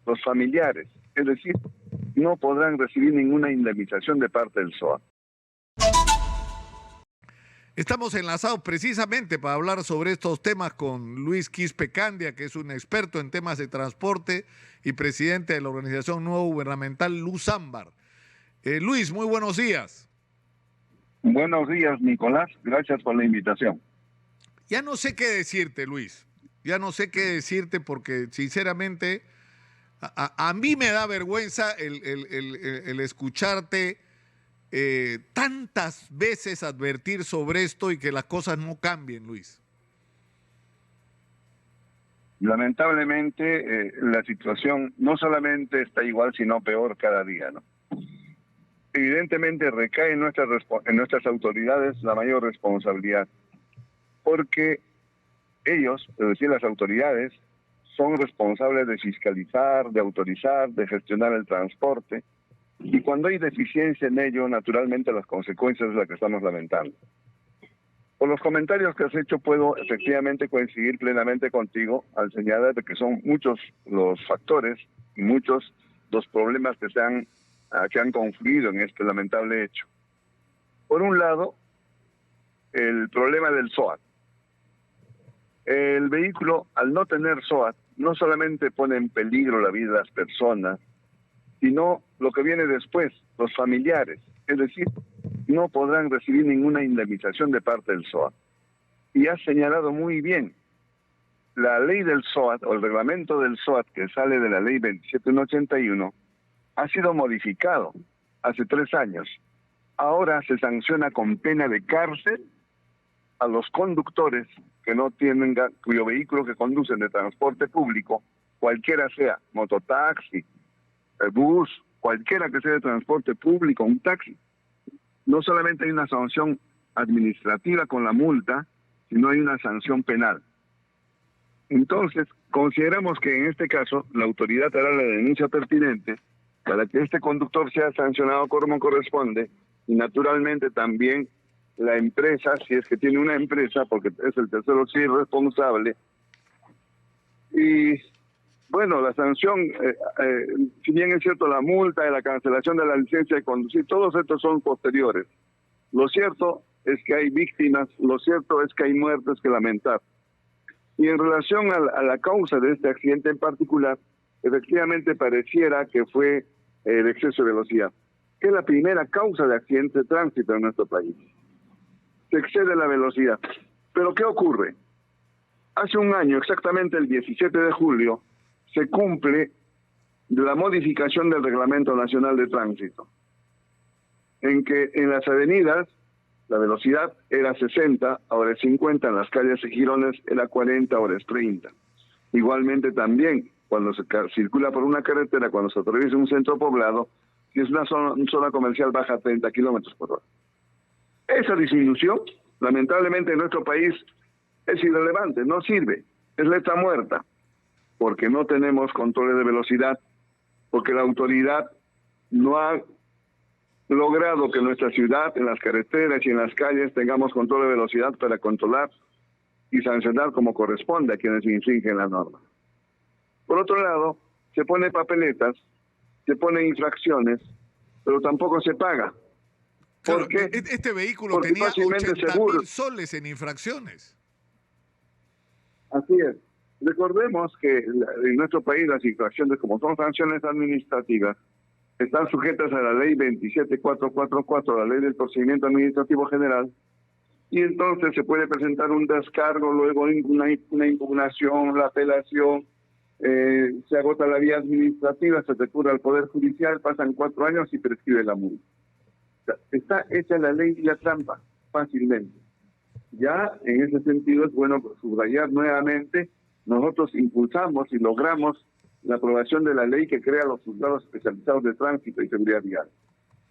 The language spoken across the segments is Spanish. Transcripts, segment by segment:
los familiares, es decir, no podrán recibir ninguna indemnización de parte del SOAT. Estamos enlazados precisamente para hablar sobre estos temas con Luis Quispe Candia, que es un experto en temas de transporte y presidente de la organización no gubernamental Luz Ámbar. Luis, muy buenos días. Buenos días, Nicolás. Gracias por la invitación. Ya no sé qué decirte, Luis. Ya no sé qué decirte porque, sinceramente, a mí me da vergüenza el escucharte tantas veces advertir sobre esto y que las cosas no cambien, Luis. Lamentablemente, la situación no solamente está igual, sino peor cada día, ¿no? Evidentemente recae en nuestras autoridades la mayor responsabilidad, porque ellos, es decir, las autoridades, son responsables de fiscalizar, de autorizar, de gestionar el transporte, y cuando hay deficiencia en ello, naturalmente las consecuencias es la que estamos lamentando. Por los comentarios que has hecho, puedo efectivamente coincidir plenamente contigo al señalar de que son muchos los factores y muchos los problemas que han confluido en este lamentable hecho. Por un lado, el problema del SOAT. El vehículo, al no tener SOAT, no solamente pone en peligro la vida de las personas, sino lo que viene después, los familiares. Es decir, no podrán recibir ninguna indemnización de parte del SOAT. Y has señalado muy bien, la ley del SOAT, o el reglamento del SOAT, que sale de la ley 27181, ha sido modificado hace 3 años. Ahora se sanciona con pena de cárcel a los conductores que no tienen, cuyo vehículo que conducen de transporte público, cualquiera sea, mototaxi, bus, cualquiera que sea de transporte público, un taxi. No solamente hay una sanción administrativa con la multa, sino hay una sanción penal. Entonces, consideramos que en este caso la autoridad hará la denuncia pertinente para que este conductor sea sancionado como corresponde, y naturalmente también la empresa, si es que tiene una empresa, porque es el tercero sí responsable. Y bueno, la sanción, si bien es cierto la multa y la cancelación de la licencia de conducir, todos estos son posteriores. Lo cierto es que hay víctimas, lo cierto es que hay muertes que lamentar. Y en relación a la causa de este accidente en particular, efectivamente pareciera que fue el exceso de velocidad, que es la primera causa de accidente de tránsito en nuestro país. Se excede la velocidad. Pero ¿qué ocurre? Hace un año, exactamente el 17 de julio, se cumple la modificación del Reglamento Nacional de Tránsito, en que en las avenidas la velocidad era 60, ahora es 50, en las calles y girones era 40, ahora es 30. Igualmente también, cuando se circula por una carretera, cuando se atraviesa un centro poblado, si es una zona comercial, baja a 30 kilómetros por hora. Esa disminución, lamentablemente en nuestro país, es irrelevante, no sirve, es letra muerta, porque no tenemos controles de velocidad, porque la autoridad no ha logrado que en nuestra ciudad, en las carreteras y en las calles, tengamos control de velocidad para controlar y sancionar como corresponde a quienes infringen la norma. Por otro lado, se pone papeletas, se ponen infracciones, pero tampoco se paga. Claro, ¿Por qué? Este vehículo Porque tenía fácilmente 80.000 soles en infracciones. Así es. Recordemos que en nuestro país las infracciones, como son sanciones administrativas, están sujetas a la ley 27444, la ley del procedimiento administrativo general, y entonces se puede presentar un descargo, luego una impugnación, la apelación, se agota la vía administrativa, se recurre al Poder Judicial, pasan 4 años y prescribe la multa. O sea, está hecha la ley y la trampa, fácilmente. Ya en ese sentido es bueno subrayar nuevamente, nosotros impulsamos y logramos la aprobación de la ley que crea los juzgados especializados de tránsito y seguridad vial.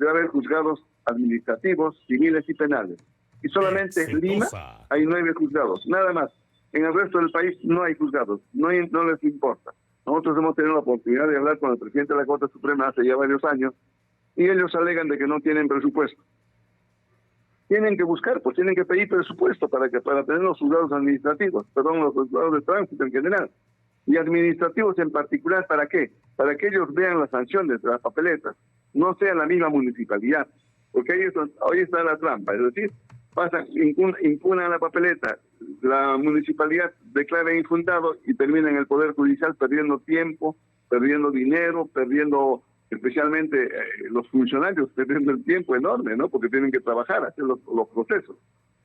Debe haber juzgados administrativos, civiles y penales. Y solamente en Lima hay 9 juzgados, nada más. En el resto del país no hay juzgados, no les importa. Nosotros hemos tenido la oportunidad de hablar con el presidente de la Corte Suprema hace ya varios años, y ellos alegan de que no tienen presupuesto. Tienen que buscar, pues tienen que pedir presupuesto para tener los juzgados administrativos, los juzgados de tránsito en general. y administrativos en particular. ¿Para qué? Para que ellos vean las sanciones de las papeletas, no sea la misma municipalidad, porque ahí está la trampa, es decir, impunan la papeleta, la municipalidad declara infundado y termina en el Poder Judicial perdiendo tiempo, perdiendo dinero, perdiendo especialmente los funcionarios, perdiendo el tiempo enorme, ¿no? Porque tienen que trabajar, hacer los procesos.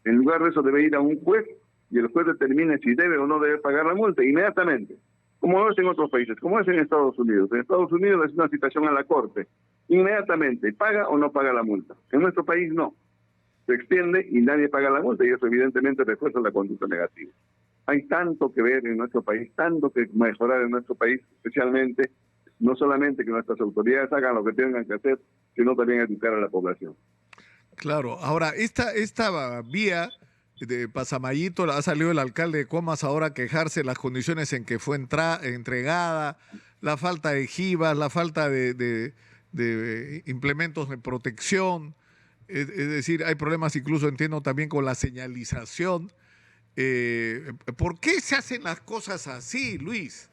En lugar de eso debe ir a un juez y el juez determine si debe o no debe pagar la multa inmediatamente, como es en otros países, como es en Estados Unidos. En Estados Unidos es una citación a la corte, inmediatamente, paga o no paga la multa. En nuestro país no, se extiende y nadie paga la multa y eso evidentemente refuerza la conducta negativa. Hay tanto que ver en nuestro país, tanto que mejorar en nuestro país, especialmente, no solamente que nuestras autoridades hagan lo que tengan que hacer, sino también educar a la población. Claro, ahora, esta vía de Pasamayito ha salido el alcalde de Comas ahora a quejarse de las condiciones en que fue entregada, la falta de jivas, la falta de implementos de protección, es decir, hay problemas incluso, entiendo, también con la señalización. ¿Por qué se hacen las cosas así, Luis?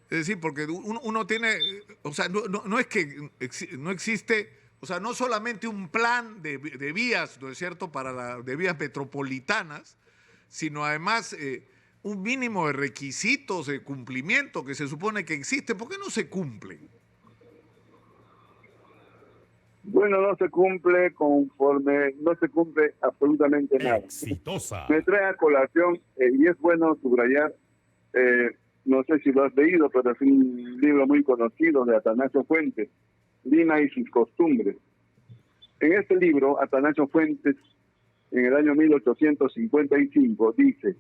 Es decir, porque uno tiene, o sea, no es que no existe, o sea, no solamente un plan de vías, ¿no es cierto?, de vías metropolitanas, sino además un mínimo de requisitos de cumplimiento que se supone que existen. ¿Por qué no se cumplen? Bueno, no se cumple absolutamente nada. Exitosa. Me trae a colación, y es bueno subrayar, no sé si lo has leído, pero es un libro muy conocido de Atanasio Fuentes, Lima y sus costumbres. En este libro, Atanasio Fuentes, en el año 1855, dice: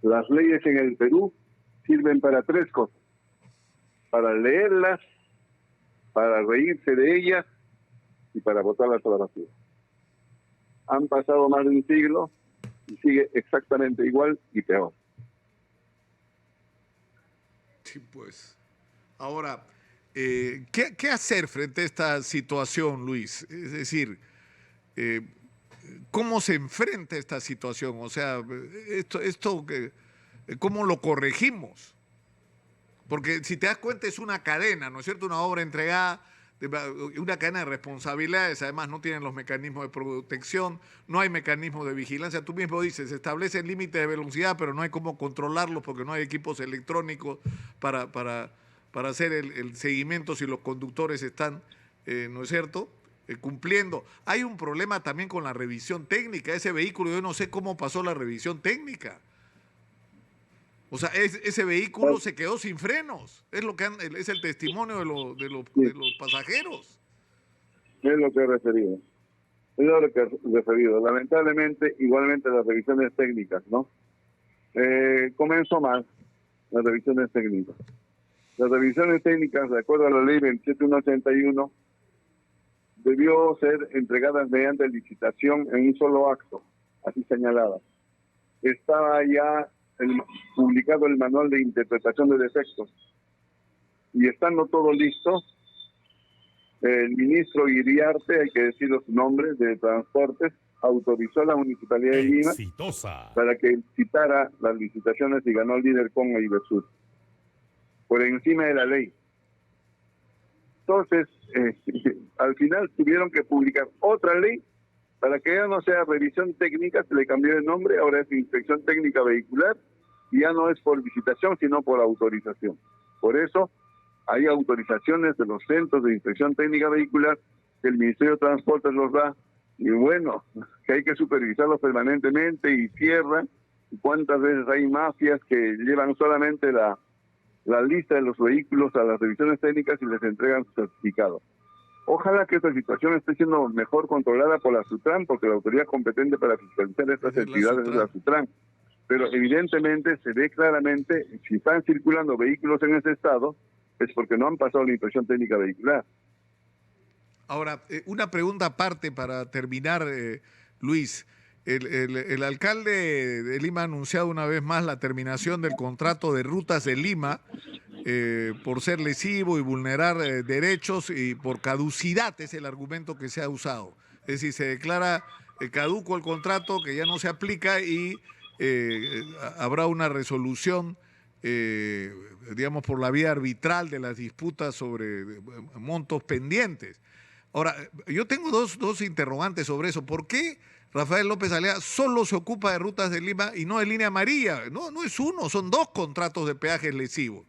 las leyes en el Perú sirven para tres cosas: para leerlas, para reírse de ellas y para botarlas a la basura. Han pasado más de un siglo y sigue exactamente igual y peor. Sí, pues. Ahora, ¿qué hacer frente a esta situación, Luis? Es decir, ¿cómo se enfrenta esta situación? O sea, ¿cómo lo corregimos? Porque si te das cuenta es una cadena, ¿no es cierto? Una obra entregada, una cadena de responsabilidades, además no tienen los mecanismos de protección, no hay mecanismos de vigilancia. Tú mismo dices, se establecen límites de velocidad, pero no hay cómo controlarlos porque no hay equipos electrónicos para hacer el seguimiento si los conductores están, ¿no es cierto?, cumpliendo. Hay un problema también con la revisión técnica. Ese vehículo, yo no sé cómo pasó la revisión técnica. O sea, ese vehículo se quedó sin frenos. Es el testimonio de los pasajeros. Es lo que he referido. Lamentablemente, igualmente las revisiones técnicas, ¿no? Comenzó mal las revisiones técnicas. Las revisiones técnicas, de acuerdo a la ley 27181, debió ser entregadas mediante licitación en un solo acto, así señalada. Estaba ya publicado el manual de interpretación de defectos y estando todo listo, el ministro Iriarte, hay que decirlo su nombre, de Transportes, autorizó a la Municipalidad de Lima para que citara las licitaciones y ganó el líder con el Ibersur por encima de la ley. Entonces, al final tuvieron que publicar otra ley para que ya no sea revisión técnica, se le cambió el nombre, ahora es inspección técnica vehicular, y ya no es por licitación, sino por autorización. Por eso hay autorizaciones de los centros de inspección técnica vehicular que el Ministerio de Transportes los da, y bueno, que hay que supervisarlos permanentemente y cierran. ¿Cuántas veces hay mafias que llevan solamente la lista de los vehículos a las revisiones técnicas y les entregan su certificado? Ojalá que esta situación esté siendo mejor controlada por la SUTRAN, porque la autoridad competente para fiscalizar estas actividades es la SUTRAN. Pero evidentemente se ve claramente, si están circulando vehículos en ese estado, es porque no han pasado la inspección técnica vehicular. Ahora, una pregunta aparte para terminar, Luis. El alcalde de Lima ha anunciado una vez más la terminación del contrato de Rutas de Lima por ser lesivo y vulnerar derechos y por caducidad, es el argumento que se ha usado. Es decir, se declara caduco el contrato, que ya no se aplica y habrá una resolución digamos, por la vía arbitral de las disputas sobre montos pendientes. Ahora, yo tengo dos interrogantes sobre eso. ¿Por qué Rafael López Aliaga solo se ocupa de rutas de Lima y no de línea amarilla? No es uno, son dos contratos de peajes lesivos.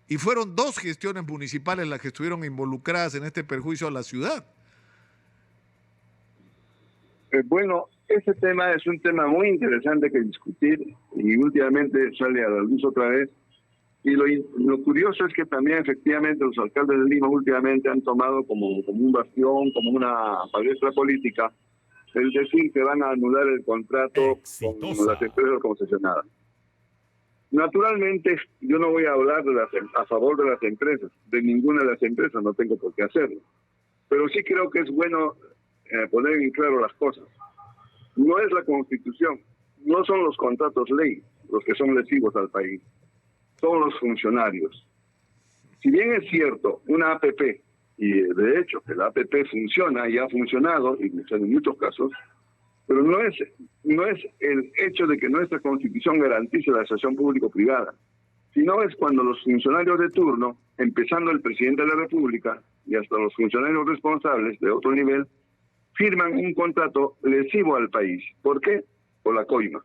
Y fueron dos gestiones municipales las que estuvieron involucradas en este perjuicio a la ciudad. Bueno, ese tema es un tema muy interesante que discutir y últimamente sale a la luz otra vez. Y lo curioso es que también efectivamente los alcaldes de Lima últimamente han tomado como un bastión, como una palestra política, el decir que van a anular el contrato con las empresas concesionadas. Naturalmente, yo no voy a hablar a favor de las empresas, de ninguna de las empresas, no tengo por qué hacerlo. Pero sí creo que es bueno poner en claro las cosas. No es la Constitución, no son los contratos ley los que son lesivos al país, son los funcionarios. Si bien es cierto, una APP, y de hecho que la APP funciona y ha funcionado, y en muchos casos, pero no es el hecho de que nuestra Constitución garantice la asociación público-privada, sino es cuando los funcionarios de turno, empezando el presidente de la República y hasta los funcionarios responsables de otro nivel, firman un contrato lesivo al país. ¿Por qué? Por la coima.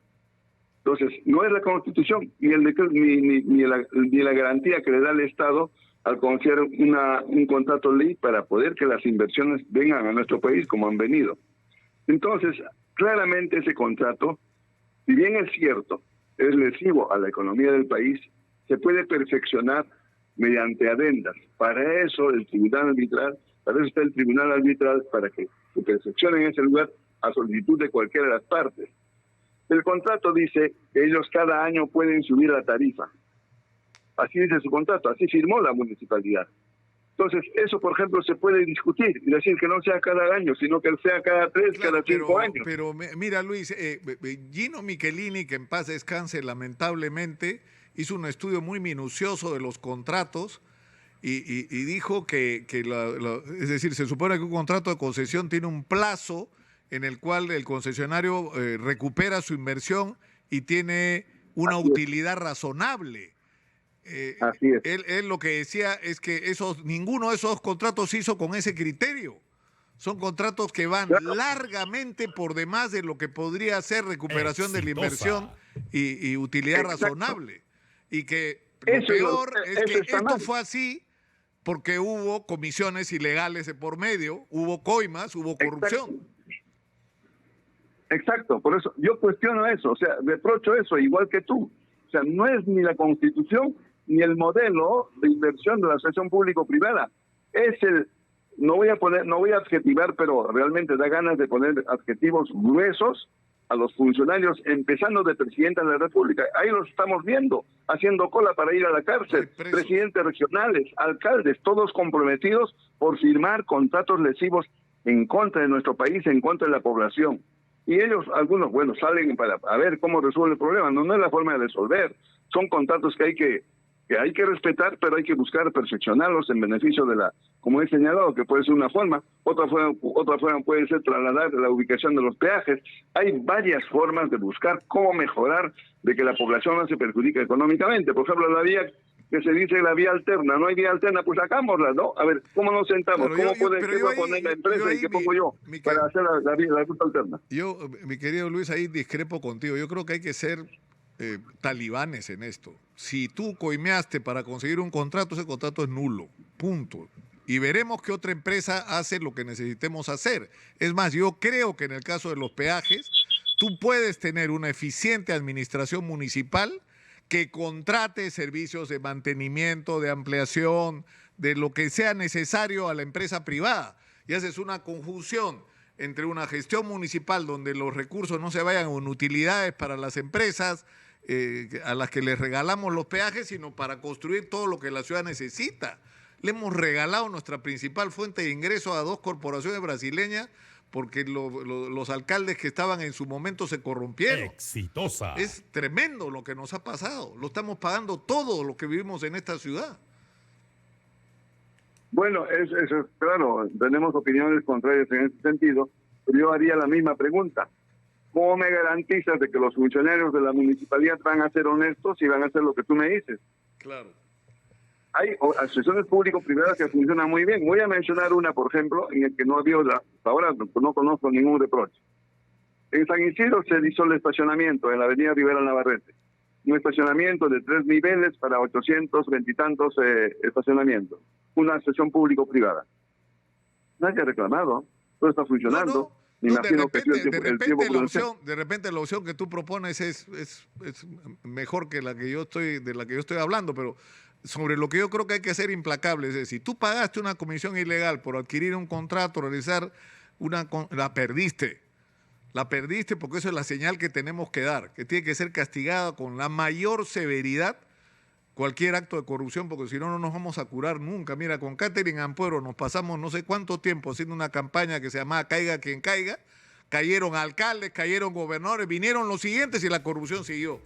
Entonces, no es la Constitución ni la garantía que le da el Estado al confiar un contrato ley para poder que las inversiones vengan a nuestro país como han venido. Entonces, claramente ese contrato, si bien es cierto, es lesivo a la economía del país, se puede perfeccionar mediante adendas. Para eso el tribunal arbitral, para eso está el tribunal arbitral, para que se perfeccione en ese lugar a solicitud de cualquiera de las partes. El contrato dice que ellos cada año pueden subir la tarifa. Así dice su contrato, así firmó la municipalidad. Entonces, eso, por ejemplo, se puede discutir y decir que no sea cada año, sino que sea cada 3, claro, cada 5 años. Pero mira, Luis, Gino Michelini, que en paz descanse, lamentablemente, hizo un estudio muy minucioso de los contratos y dijo que es decir, se supone que un contrato de concesión tiene un plazo en el cual el concesionario recupera su inversión y tiene una utilidad razonable. Así es. Él lo que decía es que ninguno de esos contratos se hizo con ese criterio. Son contratos que van largamente por demás de lo que podría ser recuperación de la inversión y utilidad razonable. Y que lo peor es que esto fue así porque hubo comisiones ilegales de por medio, hubo coimas, hubo corrupción. Exacto, por eso yo cuestiono eso, o sea, reprocho eso igual que tú. O sea, no es ni la Constitución ni el modelo de inversión de la asociación público-privada. Es no voy a adjetivar, pero realmente da ganas de poner adjetivos gruesos a los funcionarios, empezando de presidente de la República. Ahí los estamos viendo, haciendo cola para ir a la cárcel. Presidentes regionales, alcaldes, todos comprometidos por firmar contratos lesivos en contra de nuestro país, en contra de la población. Y ellos, algunos, bueno, salen para ver cómo resuelve el problema. No es la forma de resolver. Son contratos que hay que respetar, pero hay que buscar perfeccionarlos en beneficio de como he señalado, que puede ser una forma. Otra forma puede ser trasladar la ubicación de los peajes. Hay varias formas de buscar cómo mejorar de que la población no se perjudique económicamente. Por ejemplo, la vía que se dice la vía alterna, no hay vía alterna, pues sacámosla, ¿no? A ver, ¿cómo nos sentamos? Claro, ¿Qué va a poner la empresa y qué pongo yo para hacer la ruta alterna? Yo, mi querido Luis, ahí discrepo contigo. Yo creo que hay que ser talibanes en esto. Si tú coimeaste para conseguir un contrato, ese contrato es nulo, punto. Y veremos qué otra empresa hace lo que necesitemos hacer. Es más, yo creo que en el caso de los peajes, tú puedes tener una eficiente administración municipal que contrate servicios de mantenimiento, de ampliación, de lo que sea necesario a la empresa privada. Y haces una conjunción entre una gestión municipal donde los recursos no se vayan en utilidades para las empresas a las que les regalamos los peajes, sino para construir todo lo que la ciudad necesita. Le hemos regalado nuestra principal fuente de ingreso a 2 corporaciones brasileñas porque los alcaldes que estaban en su momento se corrompieron. Exitosa. Es tremendo lo que nos ha pasado. Lo estamos pagando todo lo que vivimos en esta ciudad. Bueno, eso claro, tenemos opiniones contrarias en ese sentido, pero yo haría la misma pregunta. ¿Cómo me garantizas de que los funcionarios de la municipalidad van a ser honestos y van a hacer lo que tú me dices? Claro. Hay asociaciones público-privadas que funcionan muy bien. Voy a mencionar una, por ejemplo, en el que no había, hasta ahora no conozco ningún reproche. En San Isidro se hizo el estacionamiento en la avenida Rivera Navarrete. Un estacionamiento de 3 niveles para 820 y tantos estacionamientos. Una asociación público-privada. Nadie ha reclamado. Todo está funcionando. Me imagino que de repente la opción que tú propones es mejor que la que yo estoy hablando, pero sobre lo que yo creo que hay que ser implacable es decir, si tú pagaste una comisión ilegal por adquirir un contrato, realizar la perdiste. La perdiste porque eso es la señal que tenemos que dar, que tiene que ser castigada con la mayor severidad cualquier acto de corrupción, porque si no, no nos vamos a curar nunca. Mira, con Catherine Ampuero nos pasamos no sé cuánto tiempo haciendo una campaña que se llamaba Caiga quien caiga, cayeron alcaldes, cayeron gobernadores, vinieron los siguientes y la corrupción siguió.